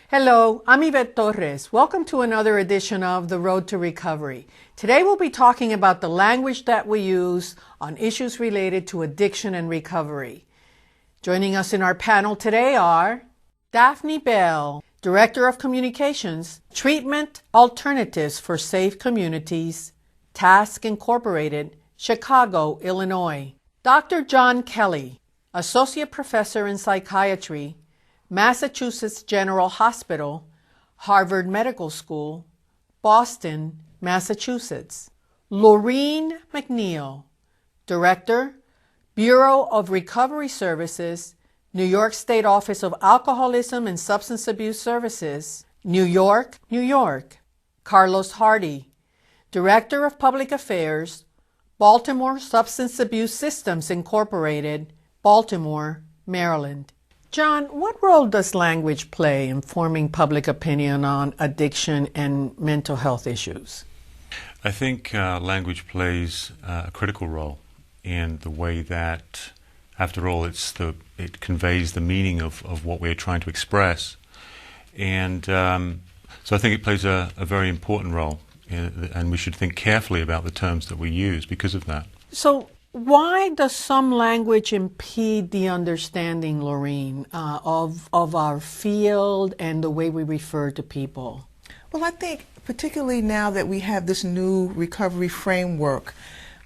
Hello, I'm Yvette Torres. Welcome to another edition of The Road to Recovery. Today we'll be talking about the language that we use on issues related to addiction and recovery. Joining us in our panel today are Daphne Bell, Director of Communications, Treatment Alternatives for Safe Communities, Task Incorporated, Chicago, Illinois. Dr. John Kelly, Associate Professor in Psychiatry, Massachusetts General Hospital, Harvard Medical School, Boston, Massachusetts. Laureen McNeil, Director, Bureau of Recovery Services, New York State Office of Alcoholism and Substance Abuse Services, New York, New York. Carlos Hardy, Director of Public Affairs, Baltimore Substance Abuse Systems Incorporated, Baltimore, Maryland. John, what role does language play in forming public opinion on addiction and mental health issues? I think language plays a critical role in the way that, after all, it conveys the meaning of what we're trying to express. And so I think it plays a very important role, and we should think carefully about the terms that we use because of that. So why does some language impede the understanding, Laureen, of our field and the way we refer to people? Well, I think particularly now that we have this new recovery framework,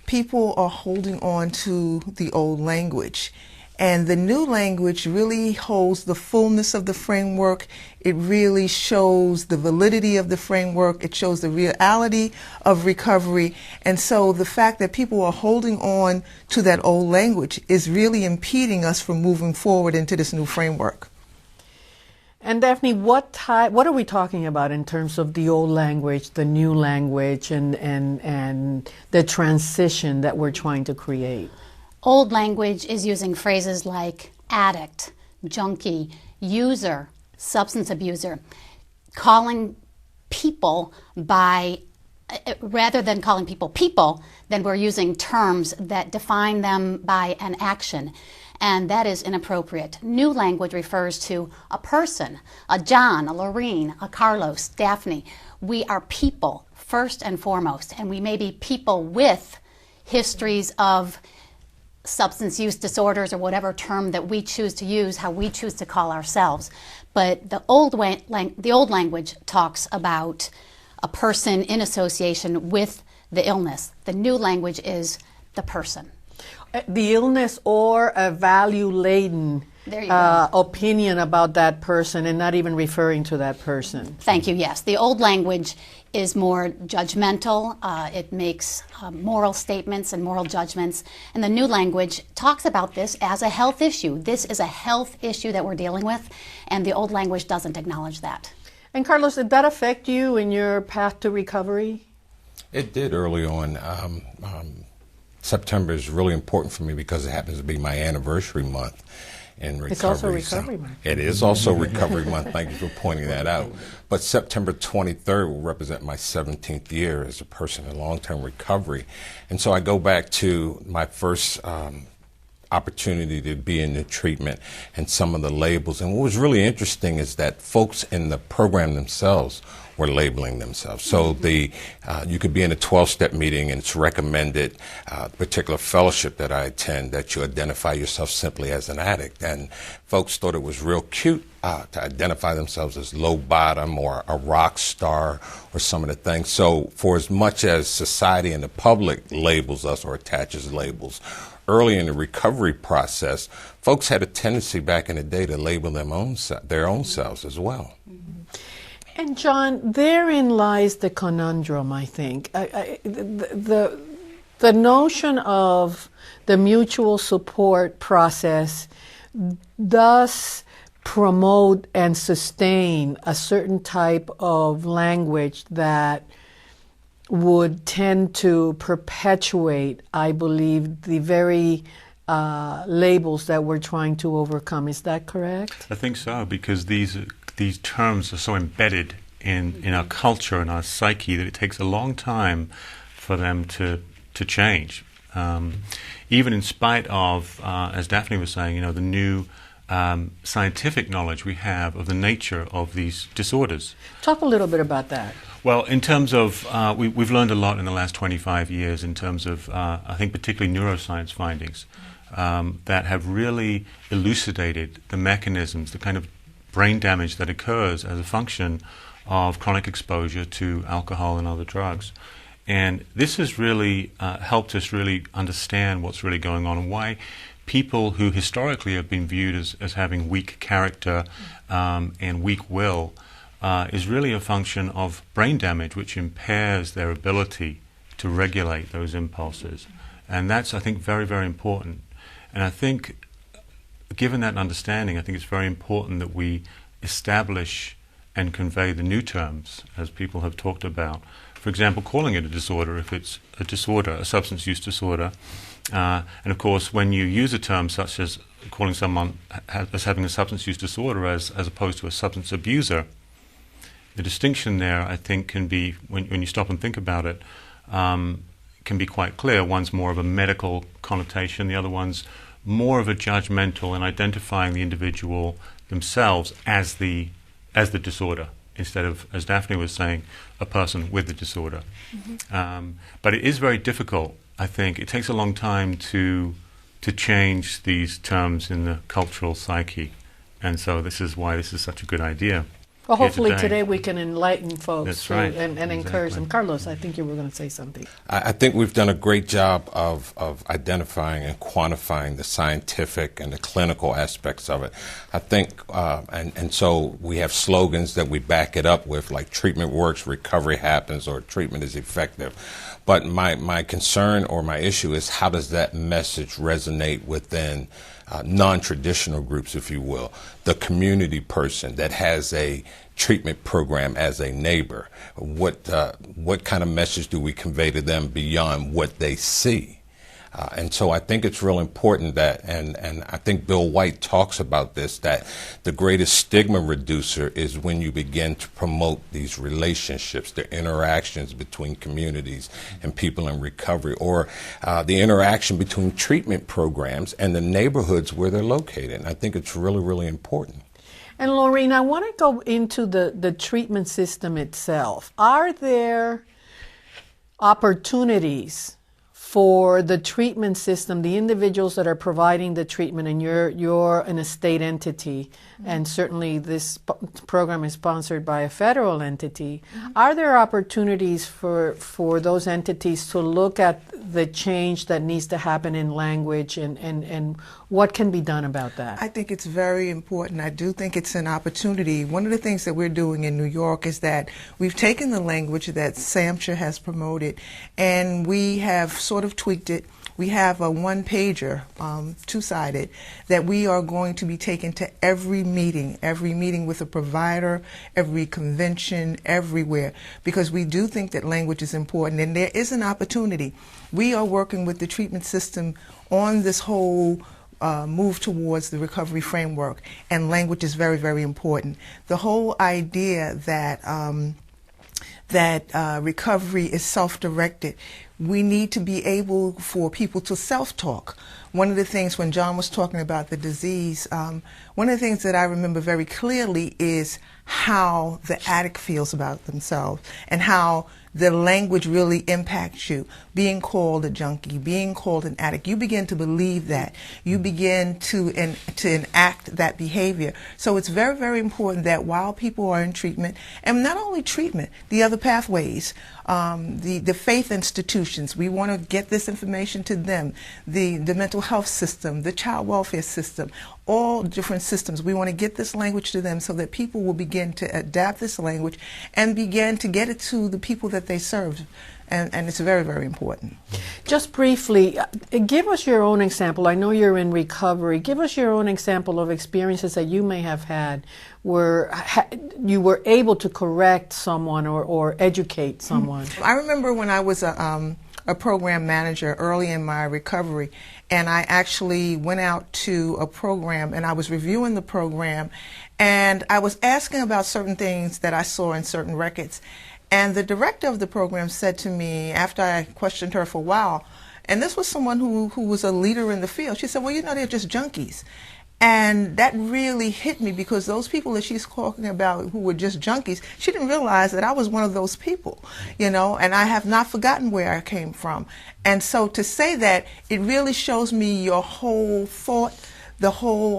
people are holding on to the old language. And the new language really holds the fullness of the framework. It really shows the validity of the framework. It shows the reality of recovery. And so the fact that people are holding on to that old language is really impeding us from moving forward into this new framework. And Daphne, what are we talking about in terms of the old language, the new language, and the transition that we're trying to create? Old language is using phrases like addict, junkie, user, substance abuser, calling people by, rather than calling people people, then we're using terms that define them by an action. And that is inappropriate. New language refers to a person, a John, a Laureen, a Carlos, Daphne. We are people first and foremost, and we may be people with histories of substance use disorders or whatever term that we choose to use, how we choose to call ourselves. But the old language talks about a person in association with the illness. The new language is the person. The illness or a value-laden opinion about that person and not even referring to that person. Thank you, yes. The old language is more judgmental. It makes moral statements and moral judgments. And the new language talks about this as a health issue. This is a health issue that we're dealing with, and the old language doesn't acknowledge that. And Carlos, did that affect you in your path to recovery? It did early on. September is really important for me because it happens to be my anniversary month in recovery. It's also Recovery Month. It is also Recovery Month. Thank you for pointing that out. But September 23rd will represent my 17th year as a person in long-term recovery. And so I go back to my first opportunity to be in the treatment and some of the labels. And what was really interesting is that folks in the program themselves were labeling themselves. So you could be in a 12-step meeting and it's recommended, particular fellowship that I attend, that you identify yourself simply as an addict. And folks thought it was real cute to identify themselves as low bottom or a rock star or some of the things. So for as much as society and the public labels us or attaches labels, early in the recovery process, folks had a tendency back in the day to label their own selves as well. And John, therein lies the conundrum, I think. The notion of the mutual support process does promote and sustain a certain type of language that would tend to perpetuate, I believe, the very labels that we're trying to overcome. Is that correct? I think so, because these terms are so embedded in our culture and our psyche that it takes a long time for them to change. Even in spite of, as Daphne was saying, the new scientific knowledge we have of the nature of these disorders. Talk a little bit about that. Well, in terms of, we've learned a lot in the last 25 years in terms of, I think, particularly neuroscience findings that have really elucidated the mechanisms, the kind of brain damage that occurs as a function of chronic exposure to alcohol and other drugs. And this has really helped us really understand what's really going on and why people who historically have been viewed as having weak character and weak will is really a function of brain damage which impairs their ability to regulate those impulses. And that's, I think, very, very important. And I think, given that understanding, I think it's very important that we establish and convey the new terms, as people have talked about. For example, calling it a disorder if it's a disorder, a substance use disorder. And of course, when you use a term such as calling someone as having a substance use disorder as opposed to a substance abuser, the distinction there, I think, can be, when you stop and think about it, can be quite clear. One's more of a medical connotation, the other one's more of a judgmental and identifying the individual themselves as the disorder, instead of, as Daphne was saying, a person with the disorder. Mm-hmm. But it is very difficult, I think. It takes a long time to change these terms in the cultural psyche. And so this is why this is such a good idea. Well, hopefully today we can enlighten folks. That's right. and encourage them. Carlos, I think you were going to say something. I think we've done a great job of identifying and quantifying the scientific and the clinical aspects of it. I think, and so we have slogans that we back it up with, like treatment works, recovery happens, or treatment is effective. But my concern or my issue is, how does that message resonate within non-traditional groups, if you will, the community person that has a treatment program as a neighbor? What kind of message do we convey to them beyond what they see? And so I think it's real important that, and I think Bill White talks about this, that the greatest stigma reducer is when you begin to promote these relationships, the interactions between communities and people in recovery, or the interaction between treatment programs and the neighborhoods where they're located. And I think it's really, really important. And Laureen, I want to go into the treatment system itself. Are there opportunities for the treatment system, the individuals that are providing the treatment, and you're an state entity, and certainly this program is sponsored by a federal entity, are there opportunities for those entities to look at the change that needs to happen in language, and what can be done about that? I think it's very important. I do think it's an opportunity. One of the things that we're doing in New York is that we've taken the language that SAMHSA has promoted, and we have sort of tweaked it. We have a one-pager, two-sided, that we are going to be taking to every meeting with a provider, every convention, everywhere, because we do think that language is important, and there is an opportunity. We are working with the treatment system on this whole move towards the recovery framework, and language is very, very important. The whole idea that recovery is self-directed. We need to be able for people to self-talk. One of the things, when John was talking about the disease, one of the things that I remember very clearly is how the addict feels about themselves and how the language really impacts you. Being called a junkie, being called an addict, you begin to believe that. You begin to enact that behavior. So it's very, very important that while people are in treatment, and not only treatment, the other pathways, the faith institutions, we want to get this information to them, the mental health system, the child welfare system, all different systems. We want to get this language to them so that people will begin to adapt this language and begin to get it to the people that they serve. And it's very, very important. Just briefly, give us your own example. I know you're in recovery. Give us your own example of experiences that you may have had where you were able to correct someone or educate someone. I remember when I was a program manager early in my recovery, and I actually went out to a program and I was reviewing the program, and I was asking about certain things that I saw in certain records. And the director of the program said to me, after I questioned her for a while, and this was someone who was a leader in the field, she said, well, you know, they're just junkies. And that really hit me, because those people that she's talking about who were just junkies, she didn't realize that I was one of those people, you know, and I have not forgotten where I came from. And so to say that, it really shows me your whole thought,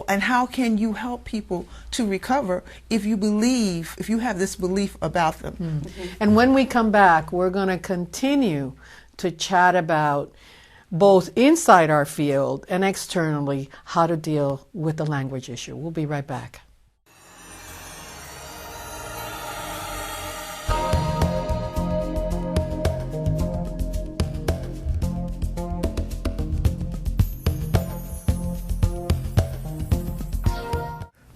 and how can you help people to recover if you have this belief about them. Mm-hmm. And when we come back, we're going to continue to chat about both inside our field and externally how to deal with the language issue. We'll be right back.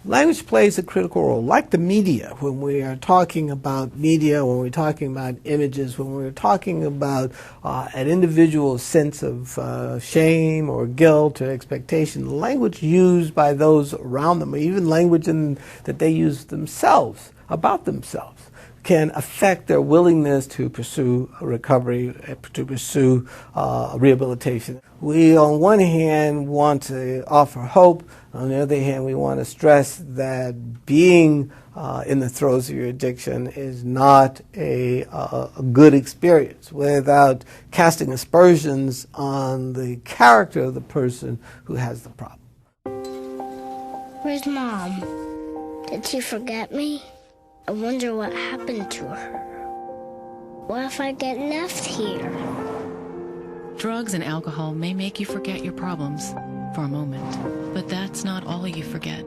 Language plays a critical role, like the media, when we are talking about media, when we're talking about images, when we're talking about an individual's sense of shame or guilt or expectation. Language used by those around them, or even language that they use themselves, about themselves, can affect their willingness to pursue a recovery, to pursue rehabilitation. We, on one hand, want to offer hope. On the other hand, we want to stress that being in the throes of your addiction is not a good experience, without casting aspersions on the character of the person who has the problem. Where's Mom? Did she forget me? I wonder what happened to her. What if I get left here? Drugs and alcohol may make you forget your problems for a moment, but that's not all you forget.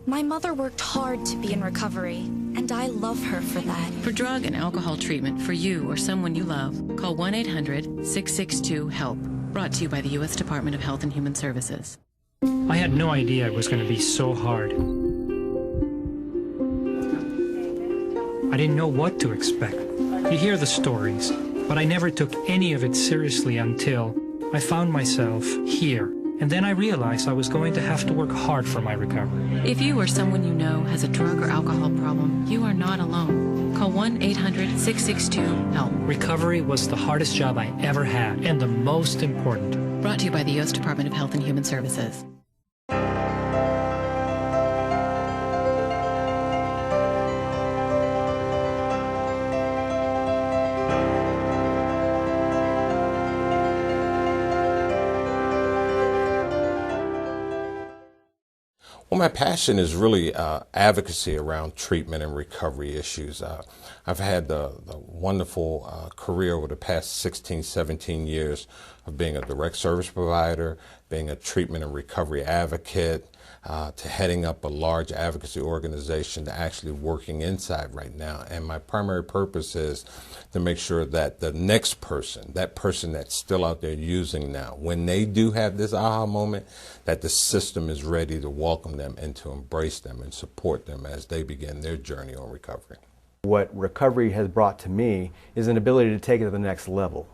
My mother worked hard to be in recovery, and I love her for that. For drug and alcohol treatment for you or someone you love, call 1-800-662-HELP. Brought to you by the U.S. Department of Health and Human Services. I had no idea it was going to be so hard. I didn't know what to expect. You hear the stories, but I never took any of it seriously until I found myself here. And then I realized I was going to have to work hard for my recovery. If you or someone you know has a drug or alcohol problem, you are not alone. Call 1-800-662-HELP. Recovery was the hardest job I ever had, and the most important. Brought to you by the U.S. Department of Health and Human Services. Well, my passion is really advocacy around treatment and recovery issues. I've had the wonderful career over the past 16, 17 years of being a direct service provider, being a treatment and recovery advocate, to heading up a large advocacy organization, to actually working inside right now. And my primary purpose is to make sure that the next person, that person that's still out there using now, when they do have this aha moment, that the system is ready to welcome them and to embrace them and support them as they begin their journey on recovery. What recovery has brought to me is an ability to take it to the next level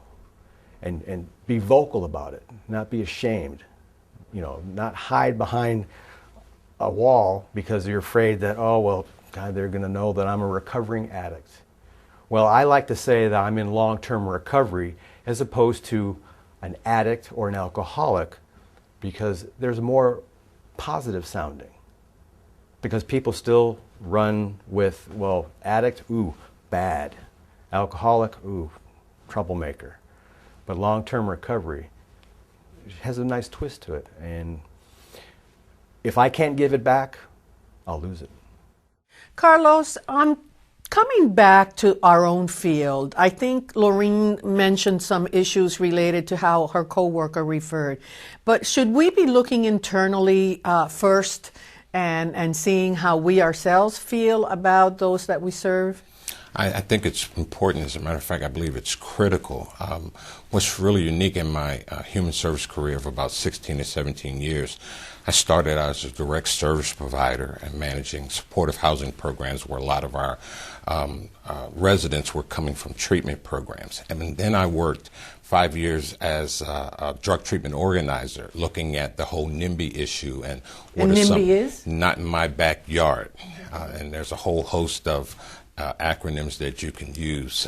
and be vocal about it, not be ashamed, you know, not hide behind a wall because you're afraid that, oh, well, God, they're going to know that I'm a recovering addict. Well, I like to say that I'm in long-term recovery as opposed to an addict or an alcoholic, because there's more positive sounding. Because people still run with, well, addict, ooh, bad. Alcoholic, ooh, troublemaker. But long-term recovery has a nice twist to it. And if I can't give it back, I'll lose it. Carlos, coming back to our own field, I think Lorene mentioned some issues related to how her coworker referred. But should we be looking internally first and seeing how we ourselves feel about those that we serve? I think it's important. As a matter of fact, I believe it's critical. What's really unique in my human service career of about 16 to 17 years, I started out as a direct service provider and managing supportive housing programs where a lot of our residents were coming from treatment programs. And then I worked 5 years as a drug treatment organizer, looking at the whole NIMBY issue and what and is NIMBY is? Not in my backyard. And there's a whole host of acronyms that you can use.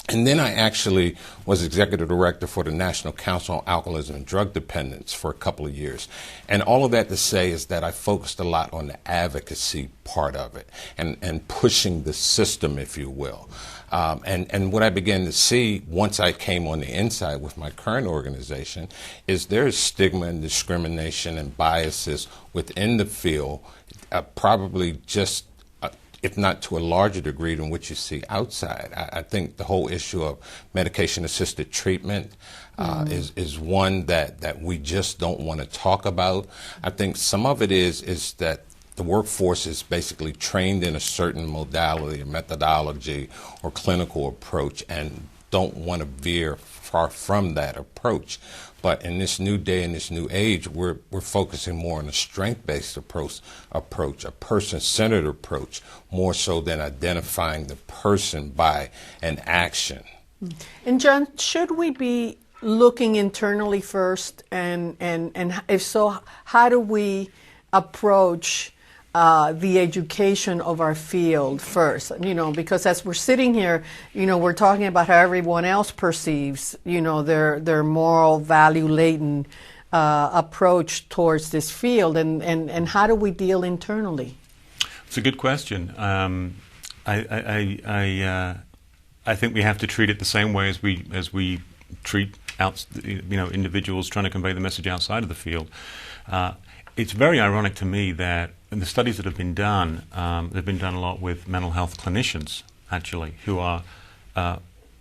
And then I actually was executive director for the National Council on Alcoholism and Drug Dependence for a couple of years. And all of that to say is that I focused a lot on the advocacy part of it and pushing the system, if you will. And what I began to see once I came on the inside with my current organization is there is stigma and discrimination and biases within the field, probably just if not to a larger degree than what you see outside. I think the whole issue of medication-assisted treatment is one that we just don't want to talk about. I think some of it is that the workforce is basically trained in a certain modality, methodology, or clinical approach, and don't want to veer far from that approach. But in this new day and this new age, we're focusing more on a strength-based approach, a person-centered approach, more so than identifying the person by an action. And John, should we be looking internally first, and if so, how do we approach the education of our field first? You know, because as we're sitting here, you know, we're talking about how everyone else perceives, you know, their moral value laden approach towards this field, and how do we deal internally? It's a good question. I think we have to treat it the same way as we treat individuals trying to convey the message outside of the field. It's very ironic to me that in the studies that have been done, they've been done a lot with mental health clinicians, actually, who are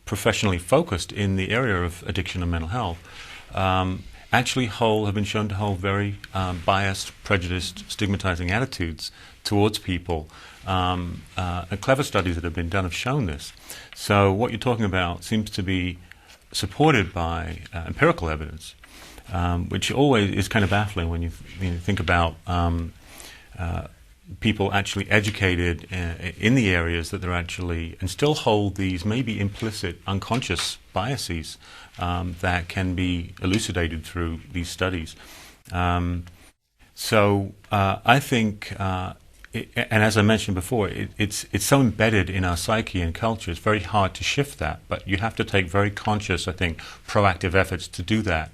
professionally focused in the area of addiction and mental health. Actually have been shown to hold very biased, prejudiced, stigmatizing attitudes towards people. Clever studies that have been done have shown this. So what you're talking about seems to be supported by empirical evidence, which always is kind of baffling when you think about people actually educated in the areas that they're actually, and still hold these maybe implicit, unconscious biases that can be elucidated through these studies. So I think, and as I mentioned before, it's so embedded in our psyche and culture, it's very hard to shift that, but you have to take very conscious, I think, proactive efforts to do that.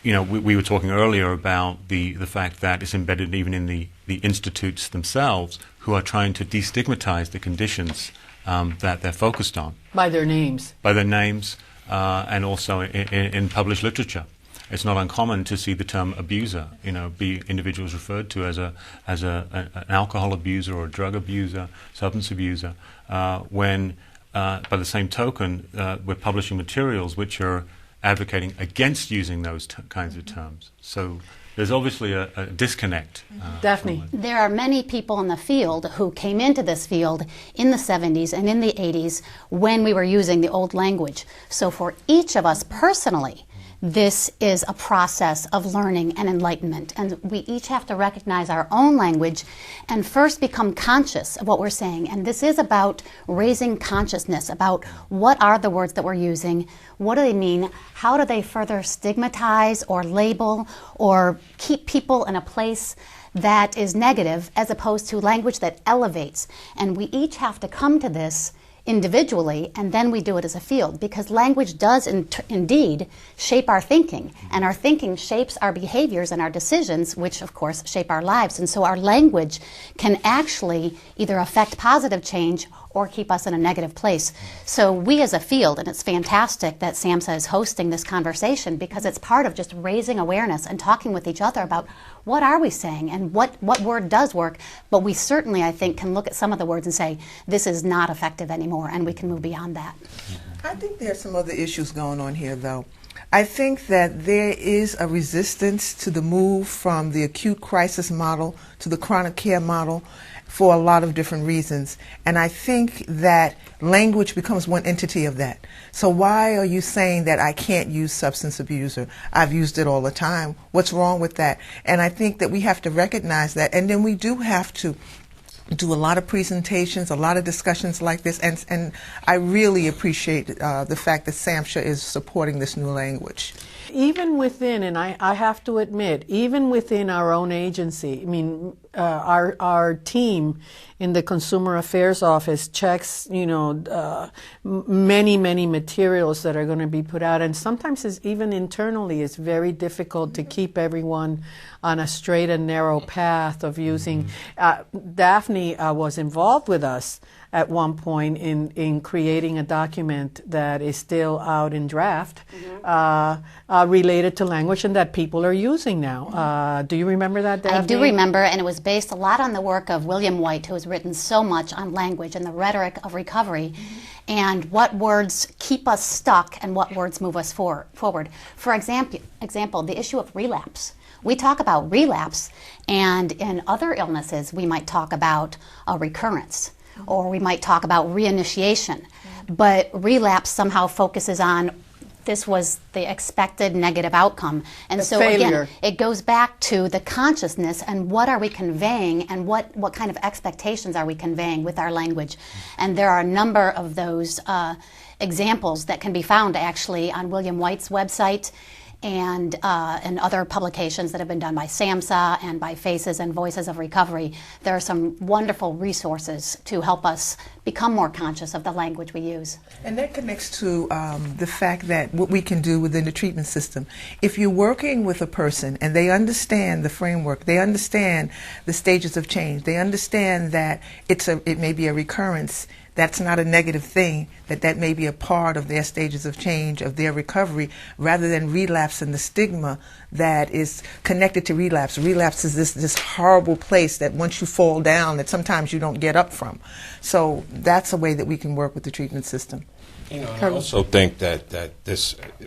You know, we were talking earlier about the fact that it's embedded even in the institutes themselves, who are trying to destigmatize the conditions that they're focused on. By their names. By their names, and also in published literature. It's not uncommon to see the term abuser, you know, be individuals referred to as an alcohol abuser or a drug abuser, substance abuser, when by the same token we're publishing materials which are advocating against using those kinds of terms. So there's obviously a disconnect. Daphne. There are many people in the field who came into this field in the 70s and in the 80s when we were using the old language. So for each of us personally, this is a process of learning and enlightenment, and we each have to recognize our own language and first become conscious of what we're saying. And this is about raising consciousness about what are the words that we're using, what do they mean, how do they further stigmatize or label or keep people in a place that is negative as opposed to language that elevates. And we each have to come to this individually, and then we do it as a field, because language does indeed shape our thinking, and our thinking shapes our behaviors and our decisions, which of course shape our lives. And so our language can actually either affect positive change or keep us in a negative place. So we as a field, and it's fantastic that SAMHSA is hosting this conversation, because it's part of just raising awareness and talking with each other about what are we saying and what word does work. But we certainly, I think, can look at some of the words and say, this is not effective anymore, and we can move beyond that. I think there's some other issues going on here, though. I think that there is a resistance to the move from the acute crisis model to the chronic care model for a lot of different reasons. And I think that language becomes one entity of that. So why are you saying that I can't use substance abuser? I've used it all the time. What's wrong with that? And I think that we have to recognize that. And then we do have to do a lot of presentations, a lot of discussions like this, and I really appreciate the fact that SAMHSA is supporting this new language. Even within, and I have to admit, even within our own agency, I mean, our team in the Consumer Affairs Office checks, many materials that are going to be put out, and sometimes even internally it's very difficult to keep everyone on a straight and narrow path of using. Daphne was involved with us at one point in creating a document that is still out in draft related to language and that people are using now. Do you remember that, Daphne? I do remember, and it was based a lot on the work of William White, who has written so much on language and the rhetoric of recovery, and what words keep us stuck and what words move us forward. For example, the issue of relapse. We talk about relapse, and in other illnesses we might talk about a recurrence, or we might talk about reinitiation. But relapse somehow focuses on this was the expected negative outcome. And so failure. Again, it goes back to the consciousness and what are we conveying and what kind of expectations are we conveying with our language. And there are a number of those examples that can be found actually on William White's website and other publications that have been done by SAMHSA and by Faces and Voices of Recovery. There are some wonderful resources to help us become more conscious of the language we use. And that connects to the fact that what we can do within the treatment system. If you're working with a person and they understand the framework, they understand the stages of change, they understand that it may be a recurrence, that's not a negative thing, that may be a part of their stages of change, of their recovery, rather than relapse and the stigma that is connected to relapse. Relapse is this horrible place that once you fall down, that sometimes you don't get up from. So that's a way that we can work with the treatment system. I also think that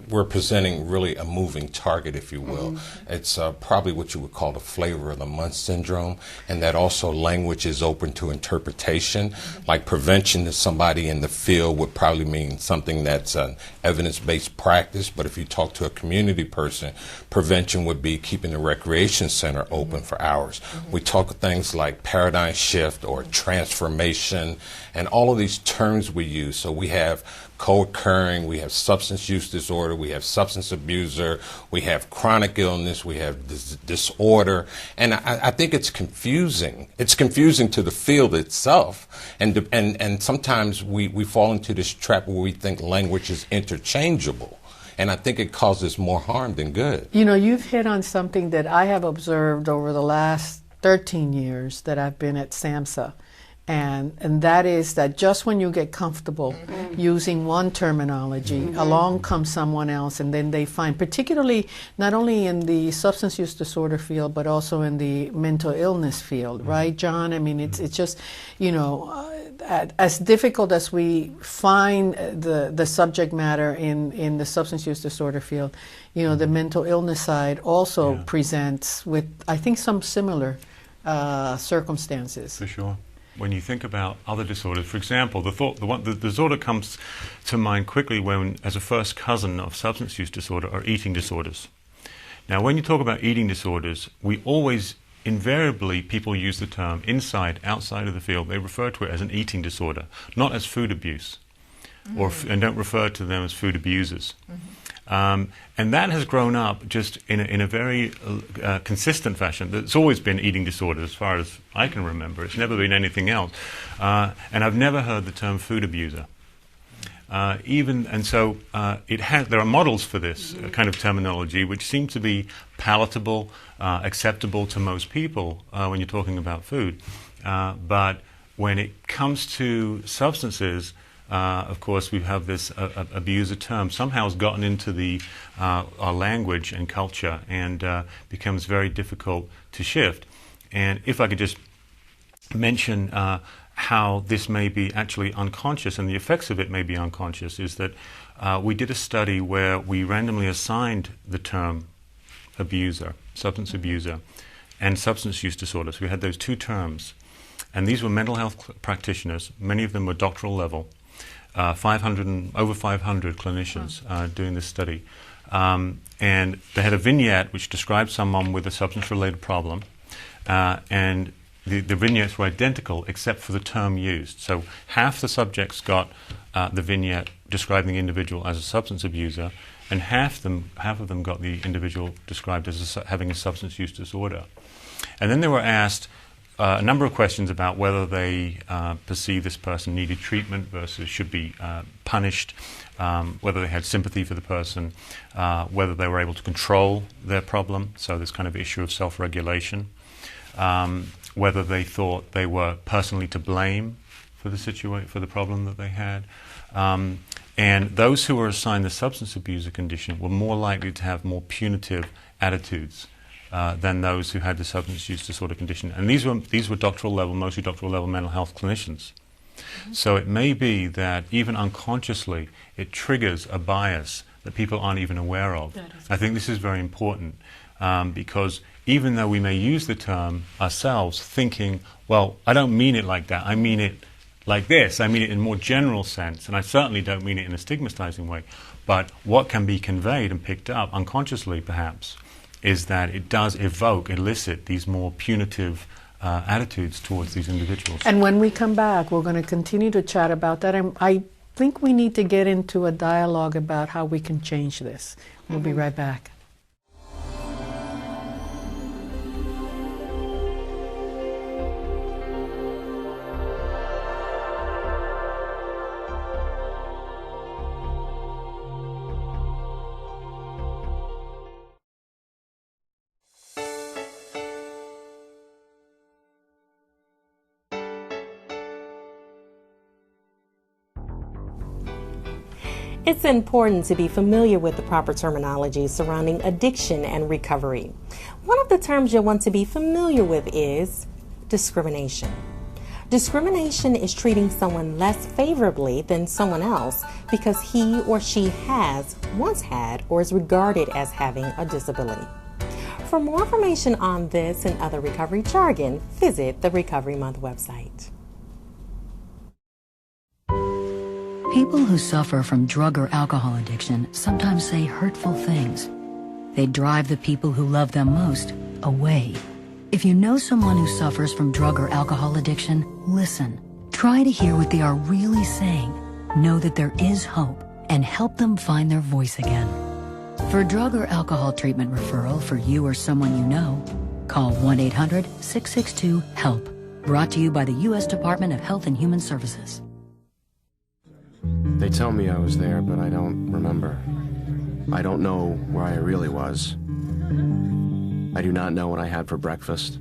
we're presenting really a moving target, if you will. It's probably what you would call the flavor of the month syndrome, and that also language is open to interpretation. Like prevention to somebody in the field would probably mean something that's an evidence-based practice, but if you talk to a community person, prevention would be keeping the recreation center open for hours. We talk of things like paradigm shift or transformation, and all of these terms we use. So we have co-occurring, we have substance use disorder, we have substance abuser, we have chronic illness, we have disorder, and I think it's confusing. It's confusing to the field itself, and sometimes we fall into this trap where we think language is interchangeable, and I think it causes more harm than good. You've hit on something that I have observed over the last 13 years that I've been at SAMHSA. And that is that just when you get comfortable using one terminology, along comes someone else, and then they find, particularly not only in the substance use disorder field, but also in the mental illness field, right, John? I mean, it's just, as difficult as we find the subject matter in the substance use disorder field, the mental illness side also presents with, I think, some similar circumstances. For sure. When you think about other disorders, for example, the disorder comes to mind quickly when, as a first cousin of substance use disorder, are eating disorders. Now, when you talk about eating disorders, we always, invariably, people use the term inside, outside of the field. They refer to it as an eating disorder, not as food abuse, and don't refer to them as food abusers. And that has grown up just in a very consistent fashion. It's always been eating disorder as far as I can remember. It's never been anything else. And I've never heard the term food abuser. So there are models for this kind of terminology which seem to be palatable, acceptable to most people when you're talking about food. But when it comes to substances, of course, we have this abuser term somehow has gotten into our language and culture and becomes very difficult to shift. And if I could just mention how this may be actually unconscious and the effects of it may be unconscious, is that we did a study where we randomly assigned the term abuser, substance abuser, and substance use disorder. So we had those two terms. And these were mental health practitioners. Many of them were doctoral level. Over 500 clinicians doing this study. And they had a vignette which described someone with a substance-related problem, and the vignettes were identical except for the term used. So half the subjects got the vignette describing the individual as a substance abuser, and half of them got the individual described as having a substance use disorder. And then they were asked, a number of questions about whether they perceive this person needed treatment versus should be punished, whether they had sympathy for the person, whether they were able to control their problem, so this kind of issue of self-regulation, whether they thought they were personally to blame for the problem that they had. And those who were assigned the substance abuser condition were more likely to have more punitive attitudes than those who had the substance use disorder condition. And these were doctoral level, mostly doctoral level mental health clinicians. So it may be that even unconsciously it triggers a bias that people aren't even aware of. I think this is very important because even though we may use the term ourselves thinking, well, I don't mean it like that, I mean it like this, I mean it in a more general sense, and I certainly don't mean it in a stigmatizing way, but what can be conveyed and picked up unconsciously perhaps is that it does elicit these more punitive attitudes towards these individuals. And when we come back, we're going to continue to chat about that. And I think we need to get into a dialogue about how we can change this. We'll be right back. It's important to be familiar with the proper terminology surrounding addiction and recovery. One of the terms you'll want to be familiar with is discrimination. Discrimination is treating someone less favorably than someone else because he or she has, once had, or is regarded as having a disability. For more information on this and other recovery jargon, visit the Recovery Month website. People who suffer from drug or alcohol addiction sometimes say hurtful things. They drive the people who love them most away. If you know someone who suffers from drug or alcohol addiction, listen. Try to hear what they are really saying. Know that there is hope and help them find their voice again. For drug or alcohol treatment referral for you or someone you know, call 1-800-662-HELP. Brought to you by the U.S. Department of Health and Human Services. They tell me I was there, but I don't remember. I don't know where I really was. I do not know what I had for breakfast.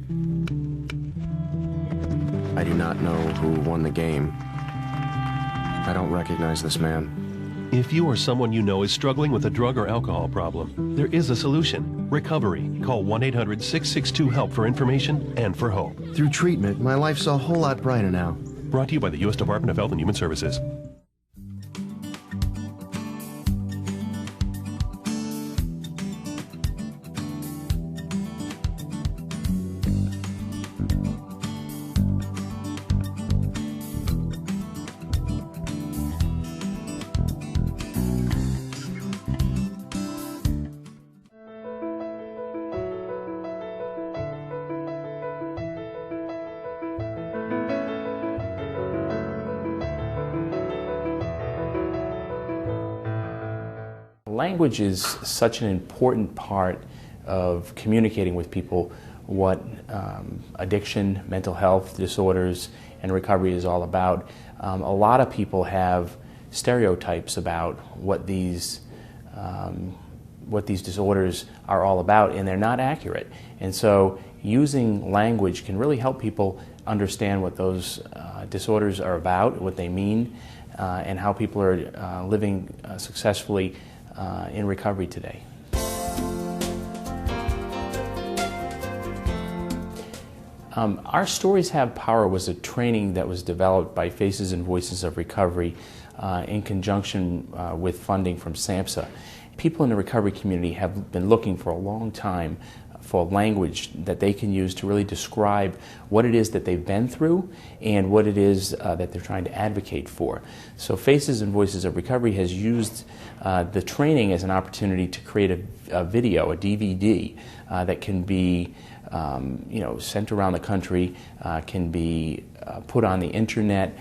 I do not know who won the game. I don't recognize this man. If you or someone you know is struggling with a drug or alcohol problem, there is a solution. Recovery. Call 1-800-662-HELP for information and for hope. Through treatment, my life's a whole lot brighter now. Brought to you by the U.S. Department of Health and Human Services. Language is such an important part of communicating with people what addiction, mental health disorders, and recovery is all about. A lot of people have stereotypes about what these disorders are all about, and they're not accurate. And so using language can really help people understand what those disorders are about, what they mean, and how people are living successfully in recovery today. Our Stories Have Power was a training that was developed by Faces and Voices of Recovery in conjunction with funding from SAMHSA. People in the recovery community have been looking for a long time for language that they can use to really describe what it is that they've been through and what it is that they're trying to advocate for. So Faces and Voices of Recovery has used the training as an opportunity to create a video, a DVD, that can be sent around the country, can be put on the internet,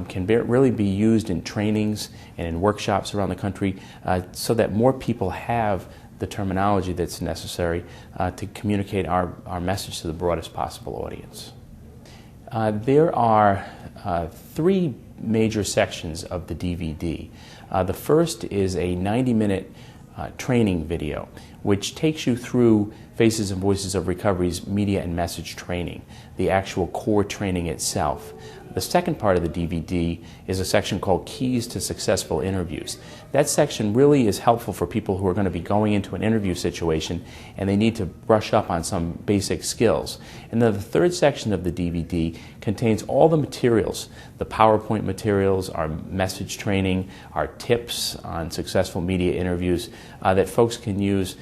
can really be used in trainings and in workshops around the country so that more people have the terminology that's necessary to communicate our message to the broadest possible audience. There are three major sections of the DVD. The first is a 90-minute training video, which takes you through Faces and Voices of Recovery's media and message training, the actual core training itself. The second part of the DVD is a section called Keys to Successful Interviews. That section really is helpful for people who are going to be going into an interview situation and they need to brush up on some basic skills. And then the third section of the DVD contains all the materials, the PowerPoint materials, our message training, our tips on successful media interviews that folks can use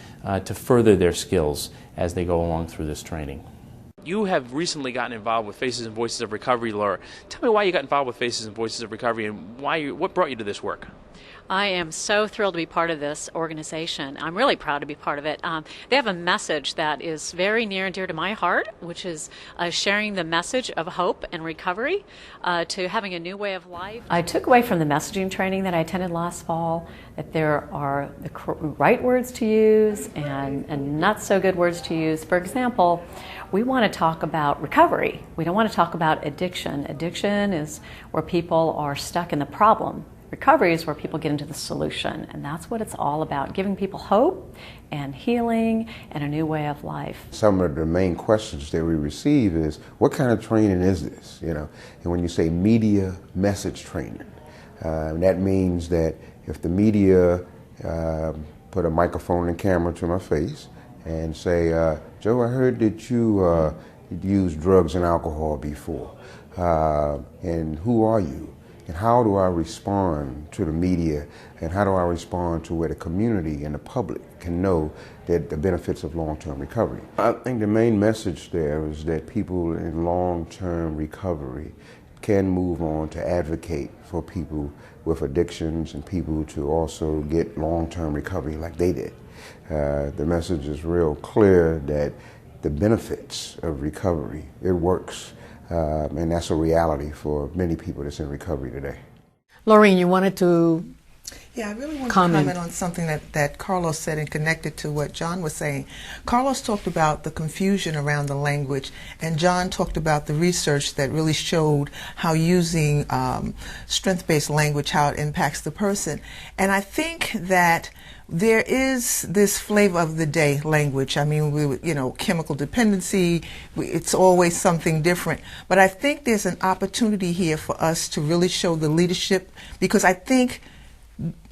to further their skills as they go along through this training. You have recently gotten involved with Faces and Voices of Recovery, Laura. Tell me why you got involved with Faces and Voices of Recovery and what brought you to this work? I am so thrilled to be part of this organization. I'm really proud to be part of it. They have a message that is very near and dear to my heart, which is sharing the message of hope and recovery to having a new way of life. I took away from the messaging training that I attended last fall that there are the right words to use and not so good words to use. For example, we want to talk about recovery. We don't want to talk about addiction. Addiction is where people are stuck in the problem. Recovery is where people get into the solution, and that's what it's all about, giving people hope and healing and a new way of life. Some of the main questions that we receive is, what kind of training is this? You know, and when you say media message training, that means that if the media put a microphone and camera to my face and say, Joe, I heard that you used drugs and alcohol before, and who are you? And how do I respond to the media, and how do I respond to where the community and the public can know that the benefits of long-term recovery? I think the main message there is that people in long-term recovery can move on to advocate for people with addictions and people to also get long-term recovery like they did. The message is real clear that the benefits of recovery, it works. And that's a reality for many people that's in recovery today. Laureen, you wanted to Yeah, I really want to comment on something that Carlos said and connected to what John was saying. Carlos talked about the confusion around the language, and John talked about the research that really showed how using strength-based language, how it impacts the person. And I think that there is this flavor of the day language. I mean, chemical dependency, it's always something different. But I think there's an opportunity here for us to really show the leadership, because I think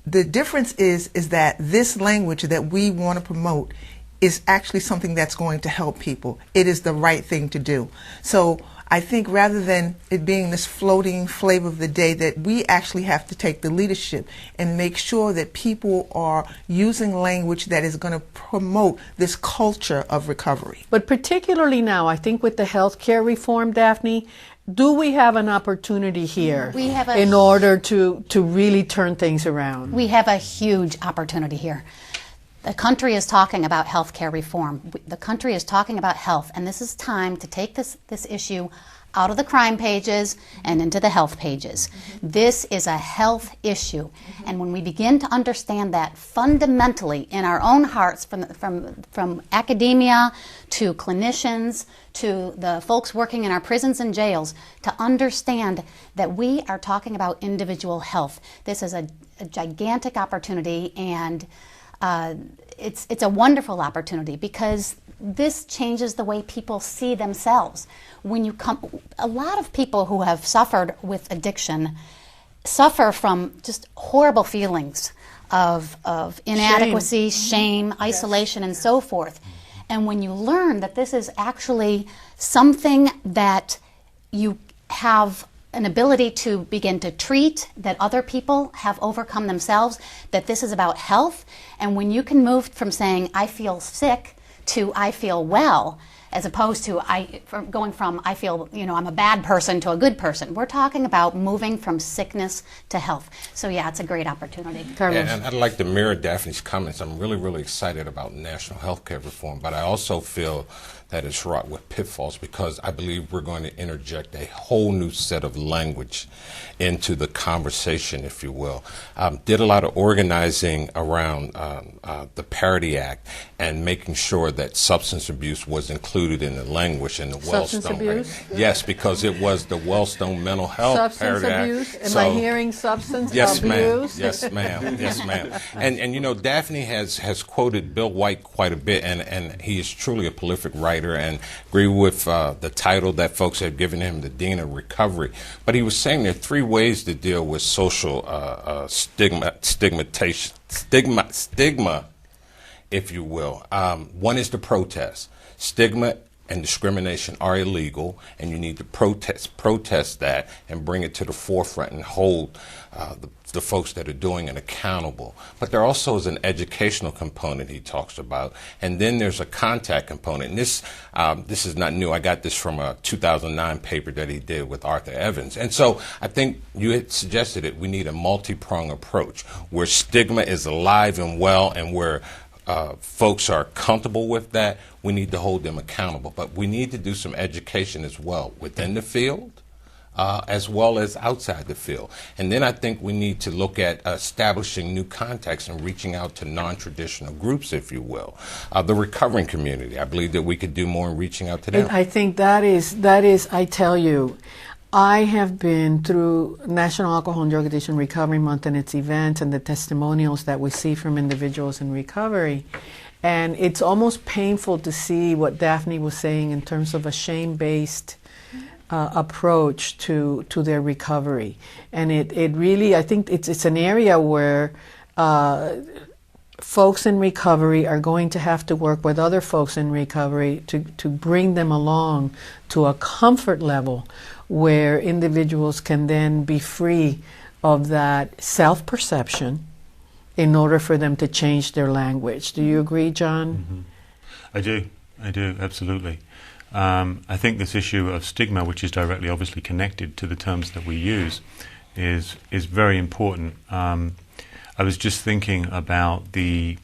the difference is that this language that we want to promote is actually something that's going to help people. It is the right thing to do. So I think rather than it being this floating flavor of the day, that we actually have to take the leadership and make sure that people are using language that is going to promote this culture of recovery. But particularly now, I think with the healthcare reform, Daphne, do we have an opportunity here in order to really turn things around? We have a huge opportunity here. The country is talking about healthcare reform. The country is talking about health, and this is time to take this issue out of the crime pages and into the health pages. This is a health issue, and when we begin to understand that fundamentally in our own hearts, from academia to clinicians to the folks working in our prisons and jails, to understand that we are talking about individual health. This is a gigantic opportunity, and it's a wonderful opportunity, because this changes the way people see themselves. A lot of people who have suffered with addiction suffer from just horrible feelings of inadequacy, shame, isolation, and so forth. And when you learn that this is actually something that you have an ability to begin to treat, that other people have overcome themselves, that this is about health, and when you can move from saying, I feel sick, to I feel well, as opposed to going from I feel, I'm a bad person to a good person. We're talking about moving from sickness to health. So yeah, it's a great opportunity. And I'd like to mirror Daphne's comments. I'm really, really excited about national health care reform, but I also feel that it's wrought with pitfalls, because I believe we're going to interject a whole new set of language into the conversation, if you will. Did a lot of organizing around the Parity Act and making sure that substance abuse was included included in the language in the Substance Wellstone. abuse? Yes, because it was the Wellstone Mental Health Substance Paradigm. abuse? Am I hearing substance Yes, abuse? ma'am. Yes, ma'am. Yes, ma'am. And you know, Daphne has quoted Bill White quite a bit, and he is truly a prolific writer, and agree with the title that folks have given him, the Dean of Recovery. But he was saying there are three ways to deal with social stigma, if you will. One is to protest. Stigma and discrimination are illegal, and you need to protest that and bring it to the forefront and hold the folks that are doing it accountable. But there also is an educational component he talks about, and then there's a contact component. And this is not new. I got this from a 2009 paper that he did with Arthur Evans. And so I think you had suggested it. We need a multi-pronged approach where stigma is alive and well, and where folks are comfortable with that. We need to hold them accountable. But we need to do some education as well within the field, as well as outside the field. And then I think we need to look at establishing new contacts and reaching out to non-traditional groups, if you will. The recovering community, I believe that we could do more in reaching out to them. I think that is, I tell you, I have been through National Alcohol and Drug Addiction Recovery Month and its events and the testimonials that we see from individuals in recovery. And it's almost painful to see what Daphne was saying in terms of a shame-based approach to their recovery. And it really, I think it's an area where folks in recovery are going to have to work with other folks in recovery to bring them along to a comfort level where individuals can then be free of that self-perception in order for them to change their language. Do you agree, John? Mm-hmm. I do, absolutely. I think this issue of stigma, which is directly obviously connected to the terms that we use, is very important. I was just thinking about the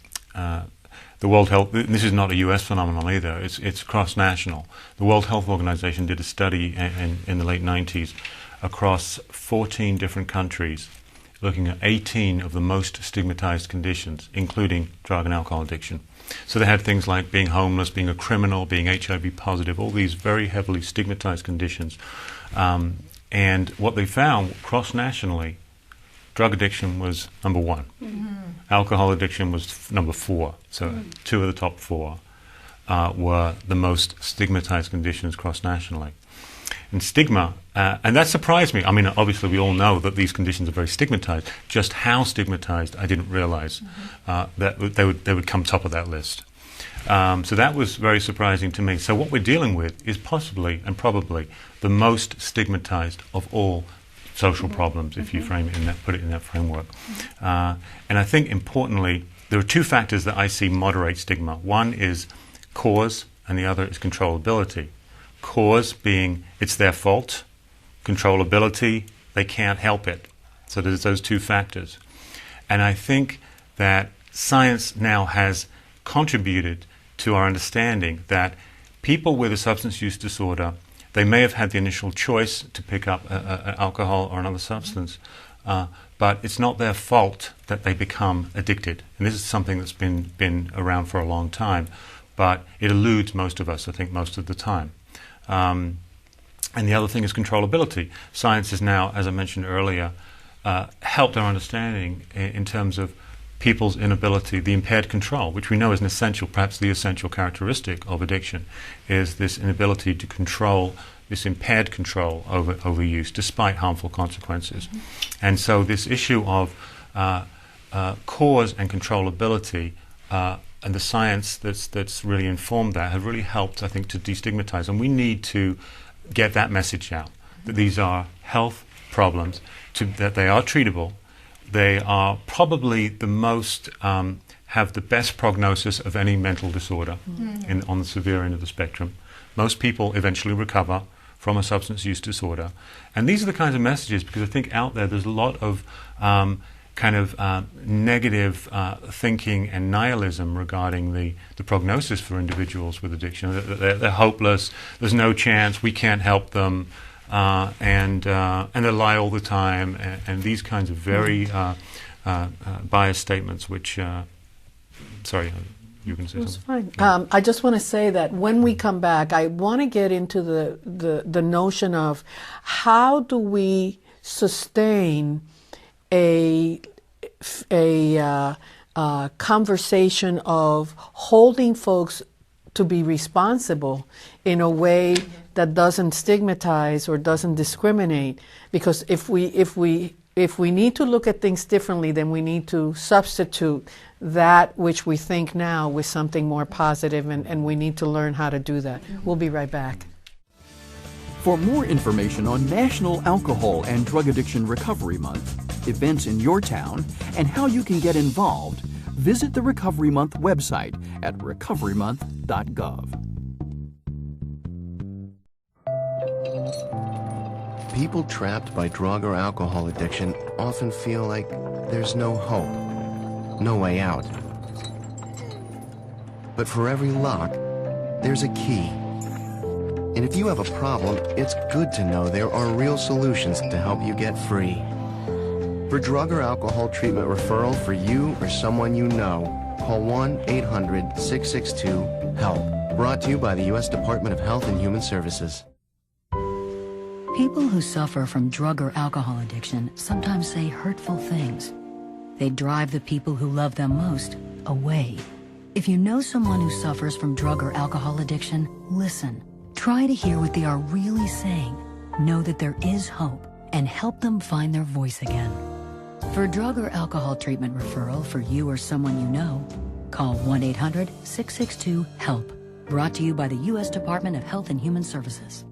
World Health, this is not a US phenomenon either, it's cross-national. The World Health Organization did a study in the late 90s across 14 different countries, looking at 18 of the most stigmatized conditions, including drug and alcohol addiction. So they had things like being homeless, being a criminal, being HIV positive, all these very heavily stigmatized conditions. And what they found cross-nationally, drug addiction was number one. Mm-hmm. Alcohol addiction was number 4. So 2 of the top 4 were the most stigmatized conditions cross-nationally. And stigma, and that surprised me. I mean, obviously we all know that these conditions are very stigmatized. Just how stigmatized, I didn't realize that they would come top of that list. So that was very surprising to me. So what we're dealing with is possibly and probably the most stigmatized of all social problems, if you frame it in that, put it in that framework. And I think importantly, there are 2 factors that I see moderate stigma. One is cause, and the other is controllability. Cause being it's their fault, controllability, they can't help it. So there's those 2 factors. And I think that science now has contributed to our understanding that people with a substance use disorder, they may have had the initial choice to pick up alcohol or another substance, but it's not their fault that they become addicted. And this is something that's been around for a long time, but it eludes most of us, I think, most of the time. And the other thing is controllability. Science has now, as I mentioned earlier, helped our understanding in terms of people's inability, the impaired control, which we know is an essential, perhaps the essential characteristic of addiction, is this inability to control, this impaired control over use, despite harmful consequences. And so this issue of cause and controllability and the science that's really informed that have really helped, I think, to destigmatize. And we need to get that message out, that these are health problems, that they are treatable. They are probably the most, have the best prognosis of any mental disorder on the severe end of the spectrum. Most people eventually recover from a substance use disorder. And these are the kinds of messages, because I think out there's a lot of negative thinking and nihilism regarding the prognosis for individuals with addiction. They're hopeless, there's no chance, we can't help them, and they lie all the time, and these kinds of very biased statements, which, sorry, You can say That's something. fine. I just want to say that when we come back, I want to get into the notion of how do we sustain a conversation of holding folks to be responsible in a way that doesn't stigmatize or doesn't discriminate. Because if we need to look at things differently, then we need to substitute that which we think now with something more positive, and we need to learn how to do that. We'll be right back. For more information on National Alcohol and Drug Addiction Recovery Month, events in your town, and how you can get involved, visit the Recovery Month website at recoverymonth.gov. People trapped by drug or alcohol addiction often feel like there's no hope, no way out. But for every lock, there's a key. And if you have a problem, it's good to know there are real solutions to help you get free. For drug or alcohol treatment referral for you or someone you know, call 1-800-662-HELP. Brought to you by the U.S. Department of Health and Human Services. People who suffer from drug or alcohol addiction sometimes say hurtful things. They drive the people who love them most away. If you know someone who suffers from drug or alcohol addiction, listen. Try to hear what they are really saying. Know that there is hope and help them find their voice again. For drug or alcohol treatment referral for you or someone you know, call 1-800-662-HELP. Brought to you by the U.S. Department of Health and Human Services.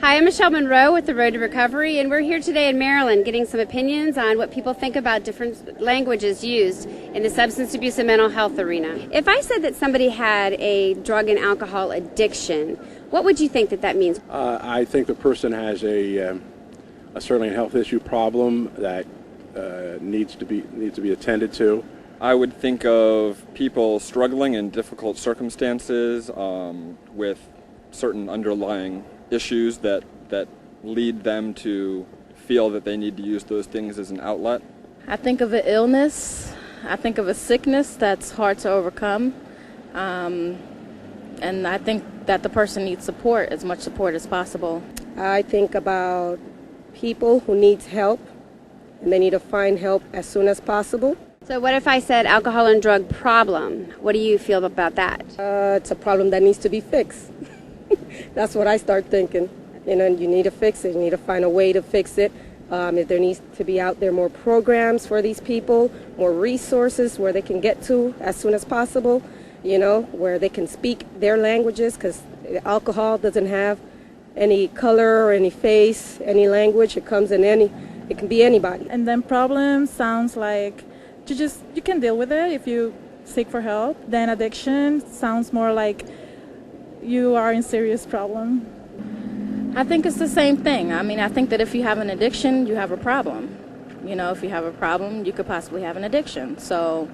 Hi, I'm Michelle Monroe with the Road to Recovery, and we're here today in Maryland getting some opinions on what people think about different languages used in the substance abuse and mental health arena. If I said that somebody had a drug and alcohol addiction, what would you think that means? I think the person has a certainly a health issue problem that needs to be attended to. I would think of people struggling in difficult circumstances with certain underlying issues that lead them to feel that they need to use those things as an outlet. I think of an illness. I think of a sickness that's hard to overcome. And I think that the person needs support, as much support as possible. I think about people who need help, and they need to find help as soon as possible. So what if I said alcohol and drug problem? What do you feel about that? It's a problem that needs to be fixed. That's what I start thinking. You know, you need to fix it. You need to find a way to fix it. If there needs to be out there more programs for these people, more resources where they can get to as soon as possible, you know, where they can speak their languages, because alcohol doesn't have any color or any face, any language. It comes in it can be anybody. And then problem sounds like you can deal with it if you seek for help. Then addiction sounds more like you are in serious problem. I think it's the same thing. I mean, I think that if you have an addiction, you have a problem. You know, if you have a problem, you could possibly have an addiction. So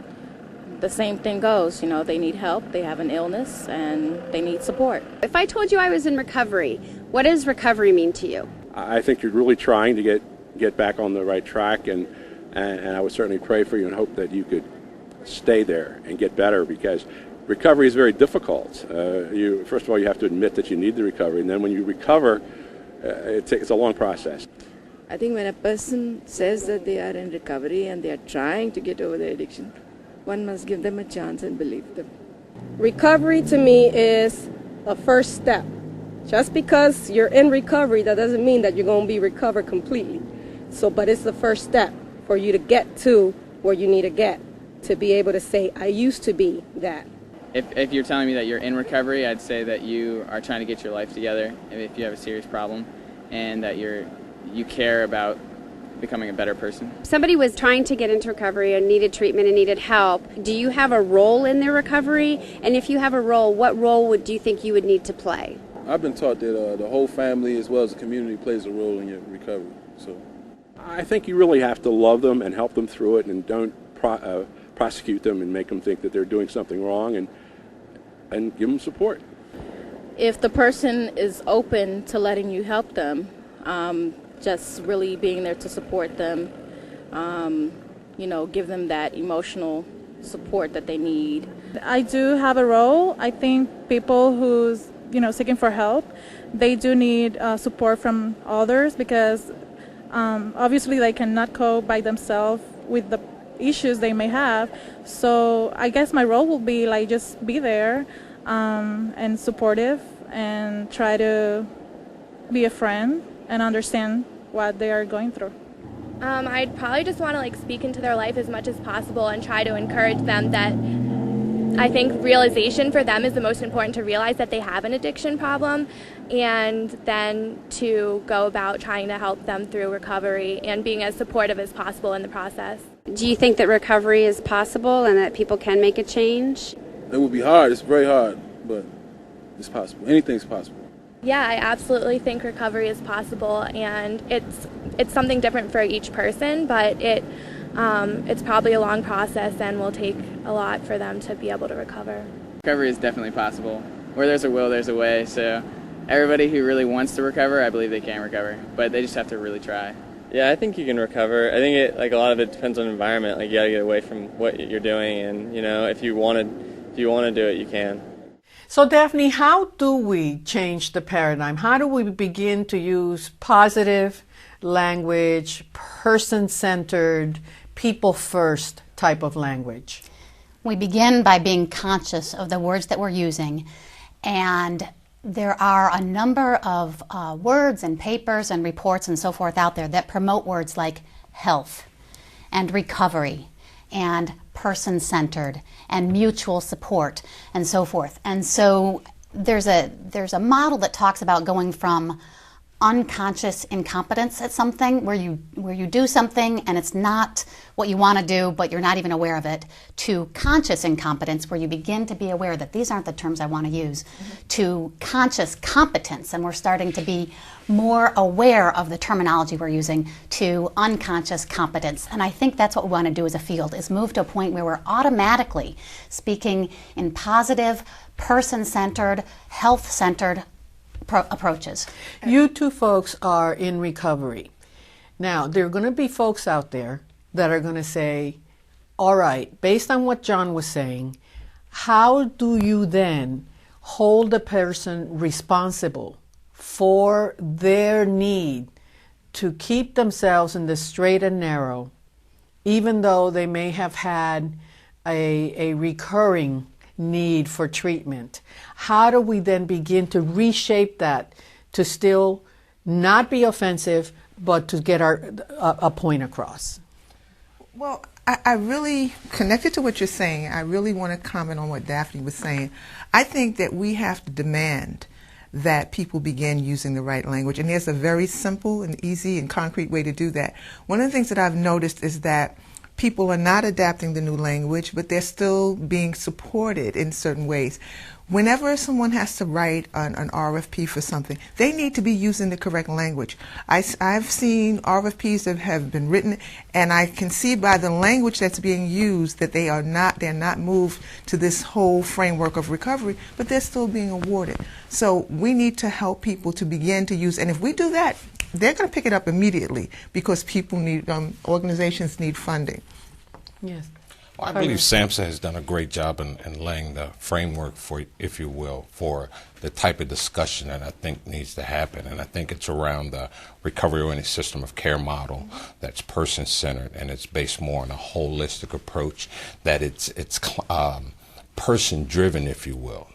the same thing goes. You know, they need help, they have an illness, and they need support. If I told you I was in recovery, what does recovery mean to you? I think you're really trying to get back on the right track, and I would certainly pray for you and hope that you could stay there and get better, because recovery is very difficult. First of all, you have to admit that you need the recovery, and then when you recover, it's a long process. I think when a person says that they are in recovery and they are trying to get over their addiction, one must give them a chance and believe them. Recovery to me is a first step. Just because you're in recovery, that doesn't mean that you're going to be recovered completely. But it's the first step for you to get to where you need to get, to be able to say, I used to be that. If you're telling me that you're in recovery, I'd say that you are trying to get your life together if you have a serious problem, and that you care about becoming a better person. Somebody was trying to get into recovery and needed treatment and needed help. Do you have a role in their recovery? And if you have a role, what role do you think you would need to play? I've been taught that the whole family as well as the community plays a role in your recovery. So, I think you really have to love them and help them through it, and don't prosecute them and make them think that they're doing something wrong. And and give them support. If the person is open to letting you help them, just really being there to support them, give them that emotional support that they need. I do have a role. I think people who's seeking for help, they do need support from others because obviously they cannot cope by themselves with the issues they may have. So I guess my role will be like just be there and supportive and try to be a friend and understand what they are going through. I'd probably just want to speak into their life as much as possible and try to encourage them that I think realization for them is the most important, to realize that they have an addiction problem and then to go about trying to help them through recovery and being as supportive as possible in the process. Do you think that recovery is possible and that people can make a change? It will be hard. It's very hard, but it's possible. Anything's possible. Yeah, I absolutely think recovery is possible, and it's something different for each person, but it's probably a long process and will take a lot for them to be able to recover. Recovery is definitely possible. Where there's a will, there's a way. So everybody who really wants to recover, I believe they can recover, but they just have to really try. Yeah, I think you can recover. I think a lot of it depends on environment. You got to get away from what you're doing, and if you want to do it, you can. So Daphne, how do we change the paradigm? How do we begin to use positive language, person-centered, people-first type of language? We begin by being conscious of the words that we're using, and there are a number of words and papers and reports and so forth out there that promote words like health and recovery and person-centered and mutual support and so forth. And so there's a model that talks about going from unconscious incompetence at something where you do something and it's not what you want to do, but you're not even aware of it, to conscious incompetence where you begin to be aware that these aren't the terms I want to use, to conscious competence, and we're starting to be more aware of the terminology we're using, to unconscious competence. And I think that's what we want to do as a field, is move to a point where we're automatically speaking in positive, person-centered, health-centered approaches. You two folks are in recovery. Now, there are going to be folks out there that are going to say, all right, based on what John was saying, how do you then hold a person responsible for their need to keep themselves in the straight and narrow, even though they may have had a recurring need for treatment? How do we then begin to reshape that to still not be offensive, but to get a point across? Well, I really, connected to what you're saying, I really want to comment on what Daphne was saying. I think that we have to demand that people begin using the right language, and there's a very simple and easy and concrete way to do that. One of the things that I've noticed is that people are not adapting the new language, but they're still being supported in certain ways. Whenever someone has to write an RFP for something, they need to be using the correct language. I've seen RFPs that have been written, and I can see by the language that's being used that they're not moved to this whole framework of recovery, but they're still being awarded. So we need to help people to begin to use, and if we do that, they're going to pick it up immediately because people need, organizations need funding. Yes. Well, I believe SAMHSA has done a great job in laying the framework for, if you will, for the type of discussion that I think needs to happen. And I think it's around the recovery-oriented system of care model that's person-centered, and it's based more on a holistic approach, that it's person-driven, if you will.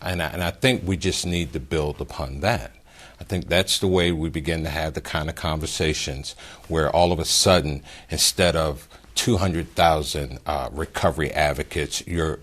And I think we just need to build upon that. I think that's the way we begin to have the kind of conversations where all of a sudden, instead of 200,000 recovery advocates, you're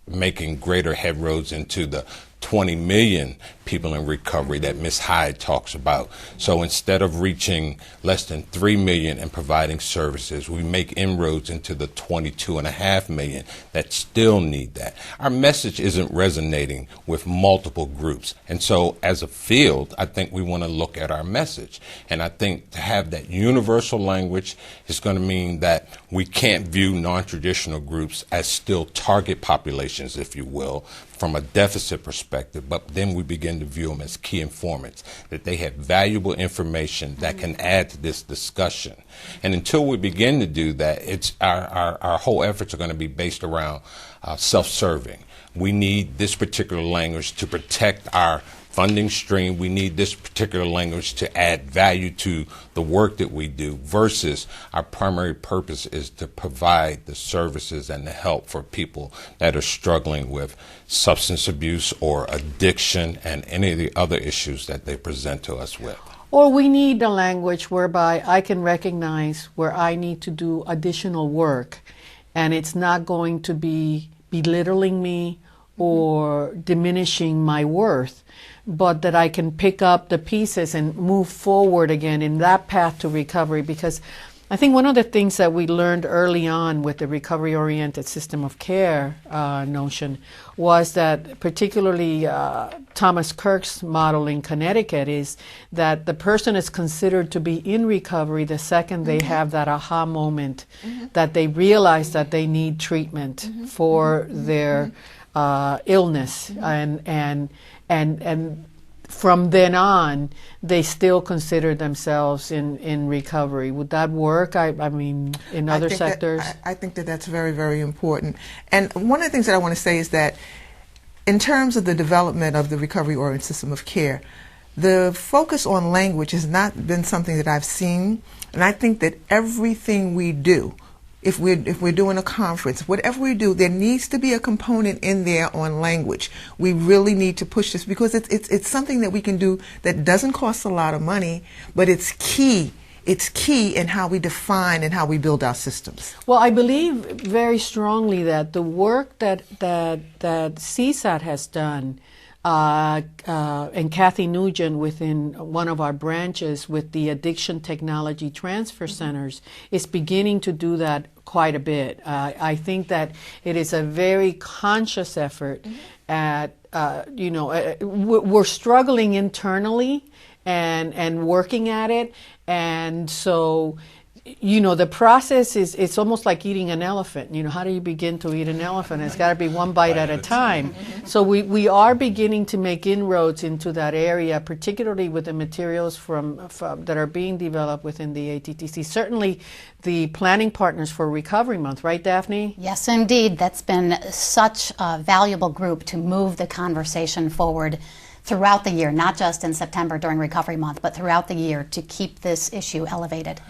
making greater headroads into the 20 million people in recovery that Ms. Hyde talks about. So instead of reaching less than 3 million and providing services, we make inroads into the 22.5 million that still need that. Our message isn't resonating with multiple groups. And so as a field, I think we want to look at our message. And I think to have that universal language is going to mean that we can't view non-traditional groups as still target populations, if you will, from a deficit perspective, but then we begin to view them as key informants, that they have valuable information that can add to this discussion. And until we begin to do that, it's our whole efforts are going to be based around self-serving. We need this particular language to protect our funding stream. We need this particular language to add value to the work that we do, versus our primary purpose is to provide the services and the help for people that are struggling with substance abuse or addiction and any of the other issues that they present to us with. Or we need a language whereby I can recognize where I need to do additional work, and it's not going to be belittling me or diminishing my worth, but that I can pick up the pieces and move forward again in that path to recovery. Because I think one of the things that we learned early on with the recovery-oriented system of care notion was that, particularly Thomas Kirk's model in Connecticut, is that the person is considered to be in recovery the second they have that aha moment, that they realize that they need treatment for their illness, and from then on, they still consider themselves in recovery. Would that work? I mean, in other sectors? I think that that's very, very important. And one of the things that I want to say is that in terms of the development of the recovery-oriented system of care, the focus on language has not been something that I've seen. And I think that everything we do, if we're doing a conference, whatever we do, there needs to be a component in there on language. We really need to push this, because it's something that we can do that doesn't cost a lot of money, but it's key. It's key in how we define and how we build our systems. Well, I believe very strongly that the work that CSAT has done, and Kathy Nugent within one of our branches with the Addiction Technology Transfer Centers is beginning to do that quite a bit. I think that it is a very conscious effort at, we're struggling internally and working at it. And so, the process it's almost like eating an elephant. How do you begin to eat an elephant? It's got to be one bite at a time. So we are beginning to make inroads into that area, particularly with the materials from that are being developed within the ATTC. Certainly the Planning Partners for Recovery Month, right, Daphne? Yes, indeed. That's been such a valuable group to move the conversation forward throughout the year, not just in September during Recovery Month, but throughout the year, to keep this issue elevated.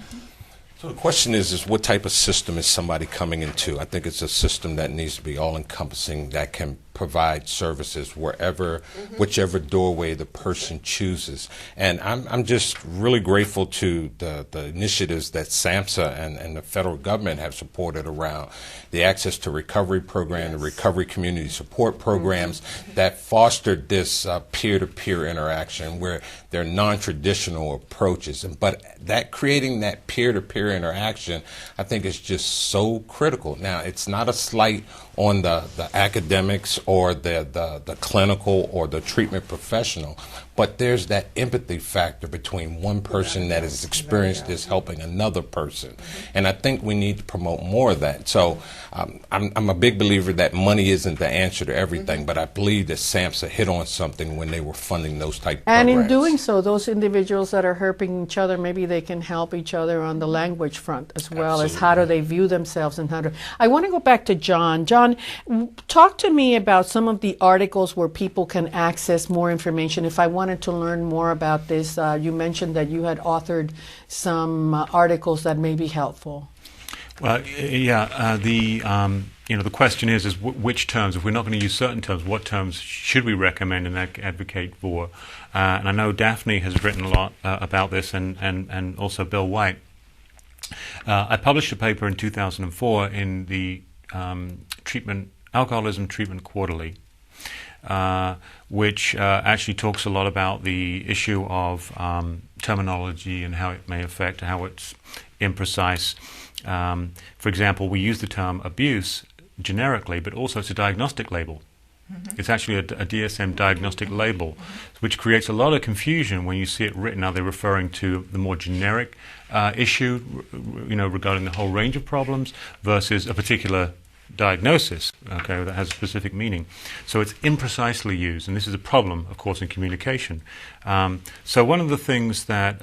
So the question is what type of system is somebody coming into? I think it's a system that needs to be all-encompassing, that can provide services wherever, whichever doorway the person chooses. And I'm just really grateful to the initiatives that SAMHSA and the federal government have supported around the Access to Recovery program, the Recovery Community Support programs that fostered this peer-to-peer interaction where there are non-traditional approaches. But that creating that peer-to-peer interaction, I think, is just so critical. Now, it's not a slight on the academics or the clinical or the treatment professional, but there's that empathy factor between one person that has experienced this helping another person. And I think we need to promote more of that. So I'm a big believer that money isn't the answer to everything, but I believe that SAMHSA hit on something when they were funding those type of programs. And in doing so, those individuals that are helping each other, maybe they can help each other on the language front as well. As how do they view themselves and how to... I want to go back to John. John, talk to me about some of the articles where people can access more information. If I wanted to learn more about this, you mentioned that you had authored some articles that may be helpful. Well, yeah, the question is which terms, if we're not going to use certain terms, what terms should we recommend and advocate for? And I know Daphne has written a lot about this, and also Bill White. I published a paper in 2004 in the Alcoholism Treatment Quarterly, which actually talks a lot about the issue of terminology and how it may affect, how it's imprecise. For example, we use the term abuse generically, but also it's a diagnostic label. It's actually a DSM diagnostic label, which creates a lot of confusion when you see it written. Are they referring to the more generic issue, regarding the whole range of problems, versus a particular diagnosis, okay, that has a specific meaning? So it's imprecisely used, and this is a problem, of course, in communication. So one of the things that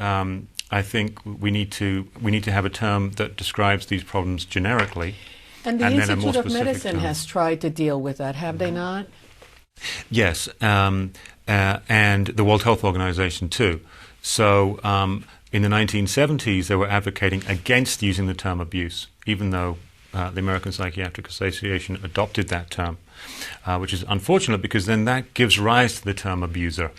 I think we need to have a term that describes these problems generically. And the Institute of Medicine has tried to deal with that, have they not? Yes, and the World Health Organization too. So in the 1970s, they were advocating against using the term abuse, even though the American Psychiatric Association adopted that term, which is unfortunate because then that gives rise to the term abuser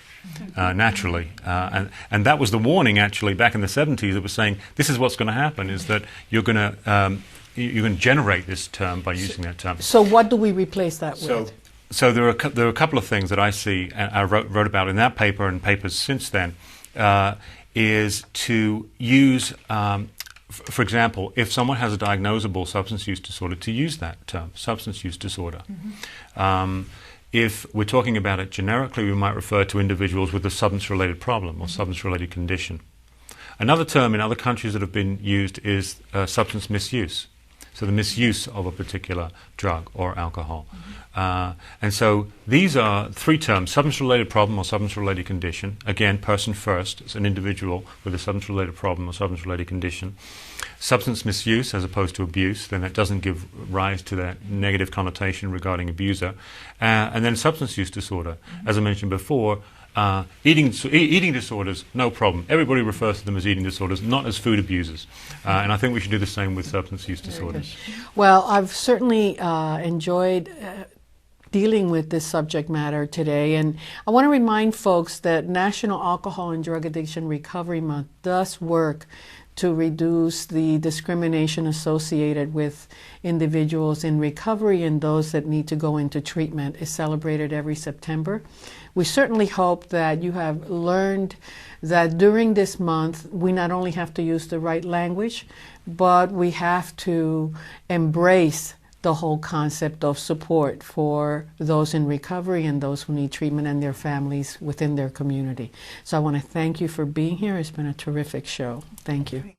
naturally. And that was the warning, actually, back in the 70s. It was saying this is what's going to happen, is that you're going to generate this term by using that term. So what do we replace that with? So there are a couple of things that I see, and I wrote about in that paper and papers since then, is to use, for example, if someone has a diagnosable substance use disorder, to use that term, substance use disorder. If we're talking about it generically, we might refer to individuals with a substance-related problem or substance-related condition. Another term in other countries that have been used is substance misuse. So the misuse of a particular drug or alcohol. And so these are three terms: substance-related problem or substance-related condition. Again, person first. It's an individual with a substance-related problem or substance-related condition. Substance misuse as opposed to abuse, then that doesn't give rise to that negative connotation regarding abuser. And then substance use disorder. As I mentioned before, eating disorders, no problem. Everybody refers to them as eating disorders, not as food abusers. And I think we should do the same with substance use disorders. Well, I've certainly enjoyed dealing with this subject matter today. And I want to remind folks that National Alcohol and Drug Addiction Recovery Month does work to reduce the discrimination associated with individuals in recovery and those that need to go into treatment. Is celebrated every September. We certainly hope that you have learned that during this month, we not only have to use the right language, but we have to embrace the whole concept of support for those in recovery and those who need treatment and their families within their community. So I want to thank you for being here. It's been a terrific show. Thank you.